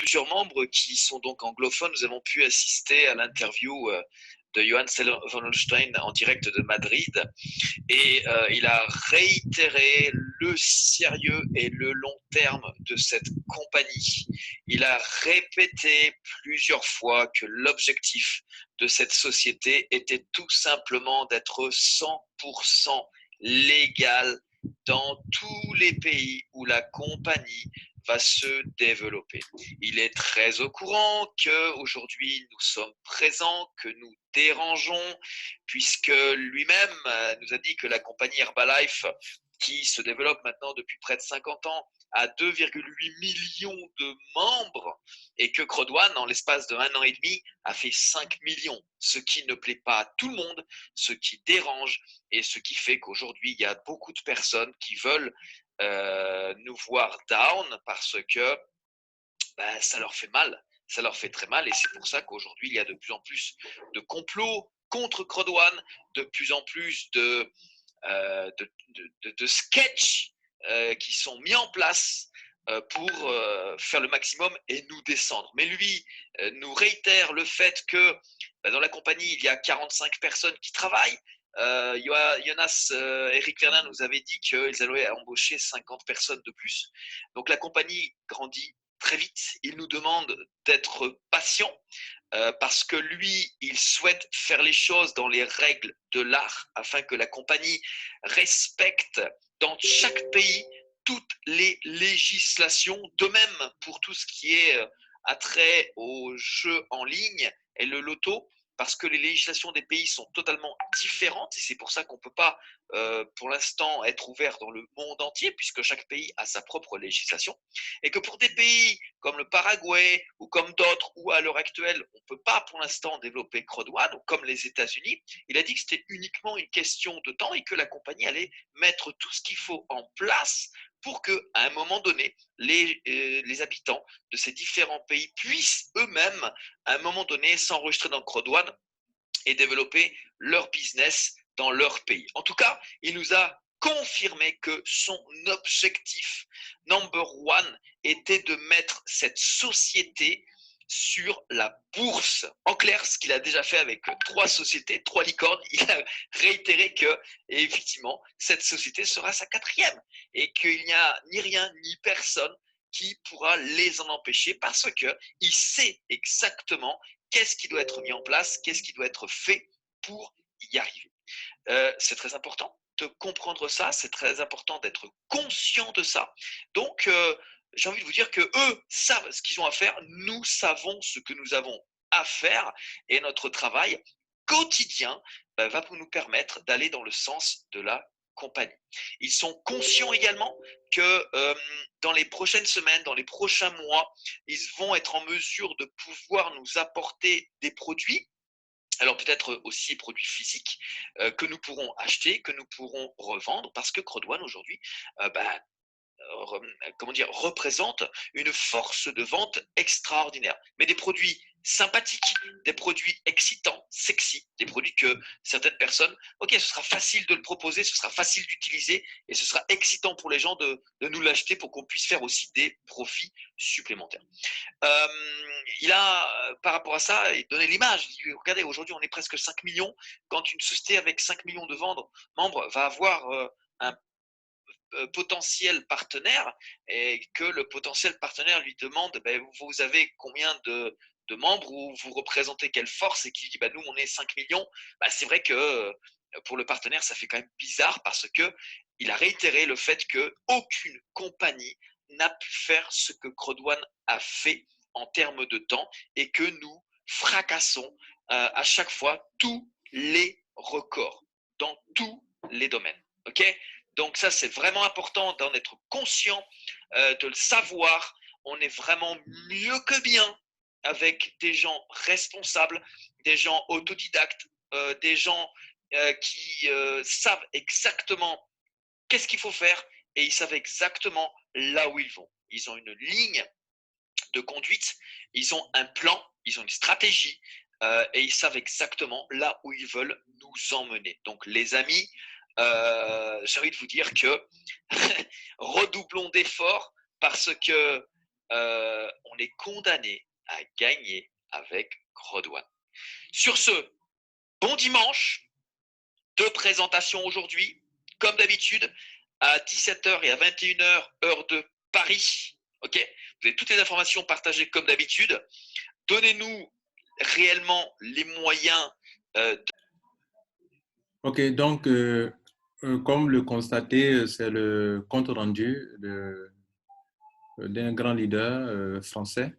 plusieurs membres qui sont donc anglophones, nous avons pu assister à l'interview de Johan von Holstein en direct de Madrid et il a réitéré le sérieux et le long terme de cette compagnie. Il a répété plusieurs fois que l'objectif de cette société était tout simplement d'être 100% légal dans tous les pays où la compagnie va se développer. Il est très au courant qu'aujourd'hui nous sommes présents, que nous dérangeons, puisque lui-même nous a dit que la compagnie Herbalife, qui se développe maintenant depuis près de 50 ans, a 2,8 millions de membres et que Crodwan, en l'espace de 1 an et demi, a fait 5 millions, ce qui ne plaît pas à tout le monde, ce qui dérange et ce qui fait qu'aujourd'hui, il y a beaucoup de personnes qui veulent nous voir down parce que ça leur fait mal, ça leur fait très mal et c'est pour ça qu'aujourd'hui, il y a de plus en plus de complots contre Crodwan, de plus en plus de sketchs qui sont mis en place pour faire le maximum et nous descendre. Mais lui nous réitère le fait que dans la compagnie, il y a 45 personnes qui travaillent. Jonas, Eric Vernin nous avait dit qu'ils allaient embaucher 50 personnes de plus. Donc la compagnie grandit très vite. Il nous demande d'être patient parce que lui, il souhaite faire les choses dans les règles de l'art afin que la compagnie respecte dans chaque pays toutes les législations, de même pour tout ce qui est attrait aux jeux en ligne et le loto, parce que les législations des pays sont totalement différentes et c'est pour ça qu'on ne peut pas pour l'instant être ouvert dans le monde entier puisque chaque pays a sa propre législation et que pour des pays comme le Paraguay ou comme d'autres où à l'heure actuelle on ne peut pas pour l'instant développer Crodwan ou comme les États-Unis, il a dit que c'était uniquement une question de temps et que la compagnie allait mettre tout ce qu'il faut en place pour qu'à un moment donné, les habitants de ces différents pays puissent eux-mêmes, à un moment donné, s'enregistrer dans Crodwan et développer leur business dans leur pays. En tout cas, il nous a confirmé que son objectif number one était de mettre cette société sur la bourse. En clair, ce qu'il a déjà fait avec 3 sociétés, 3 licornes, il a réitéré que, et effectivement, cette société sera sa 4e et qu'il n'y a ni rien ni personne qui pourra les en empêcher parce qu'il sait exactement qu'est-ce qui doit être mis en place, qu'est-ce qui doit être fait pour y arriver. C'est très important de comprendre ça, c'est très important d'être conscient de ça. Donc, j'ai envie de vous dire que eux savent ce qu'ils ont à faire, nous savons ce que nous avons à faire et notre travail quotidien va nous permettre d'aller dans le sens de la compagnie. Ils sont conscients également que dans les prochaines semaines, dans les prochains mois, ils vont être en mesure de pouvoir nous apporter des produits, alors peut-être aussi des produits physiques que nous pourrons acheter, que nous pourrons revendre, parce que Crodwan aujourd'hui représente une force de vente extraordinaire. Mais des produits sympathiques, des produits excitants, sexy, des produits que certaines personnes, ok, ce sera facile de le proposer, ce sera facile d'utiliser et ce sera excitant pour les gens de nous l'acheter pour qu'on puisse faire aussi des profits supplémentaires. Il a, par rapport à ça, donné l'image. Regardez, aujourd'hui, on est presque 5 millions. Quand une société avec 5 millions de membres va avoir un potentiel partenaire et que le potentiel partenaire lui demande vous avez combien de membres ou vous représentez quelle force et qui dit nous on est 5 millions, c'est vrai que pour le partenaire ça fait quand même bizarre parce que il a réitéré le fait que aucune compagnie n'a pu faire ce que Crodwan a fait en termes de temps et que nous fracassons à chaque fois tous les records dans tous les domaines. Ok, donc ça, c'est vraiment important d'en être conscient, de le savoir. On est vraiment mieux que bien avec des gens responsables, des gens autodidactes, des gens qui savent exactement qu'est-ce qu'il faut faire et ils savent exactement là où ils vont. Ils ont une ligne de conduite, ils ont un plan, ils ont une stratégie et ils savent exactement là où ils veulent nous emmener. Donc les amis, j'ai envie de vous dire que redoublons d'efforts parce que on est condamné à gagner avec Grodwan. Sur ce, bon dimanche, 2 présentations aujourd'hui, comme d'habitude, à 17h et à 21h, heure de Paris. Ok, vous avez toutes les informations partagées comme d'habitude. Donnez-nous réellement les moyens. Ok, donc, comme le constaté, c'est le compte rendu d'un grand leader français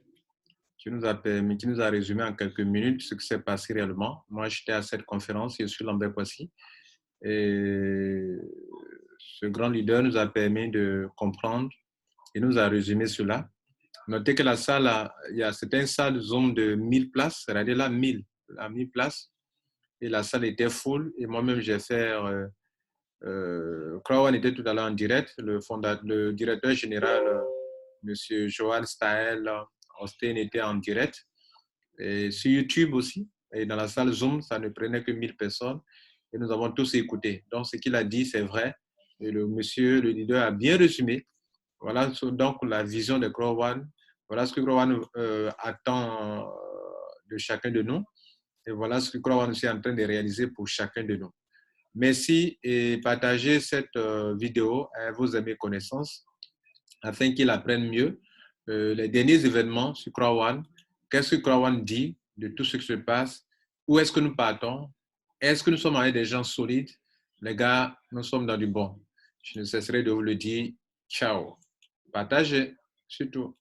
qui nous a permis, qui nous a résumé en quelques minutes ce qui s'est passé réellement. Moi, j'étais à cette conférence, je suis Lambert Kwasi, et ce grand leader nous a permis de comprendre et nous a résumé cela. Notez que la salle, c'était une salle Zoom de 1000 places, c'est-à-dire là, 1000 places, et la salle était full, et moi-même, j'ai fait... Crowan était tout à l'heure en direct, le directeur général, Monsieur Johan Staël Austin était en direct, et sur YouTube aussi, et dans la salle Zoom, ça ne prenait que 1000 personnes, et nous avons tous écouté. Donc, ce qu'il a dit, c'est vrai, et le monsieur, le leader, a bien résumé. Voilà donc la vision de Crowan, voilà ce que Crowan attend de chacun de nous, et voilà ce que Crowan est en train de réaliser pour chacun de nous. Merci et partagez cette vidéo à vos amis et connaissances afin qu'ils apprennent mieux les derniers événements sur Crowan. Qu'est-ce que Crowan dit de tout ce qui se passe? Où est-ce que nous partons? Est-ce que nous sommes avec des gens solides? Les gars, nous sommes dans du bon. Je ne cesserai de vous le dire. Ciao. Partagez, surtout.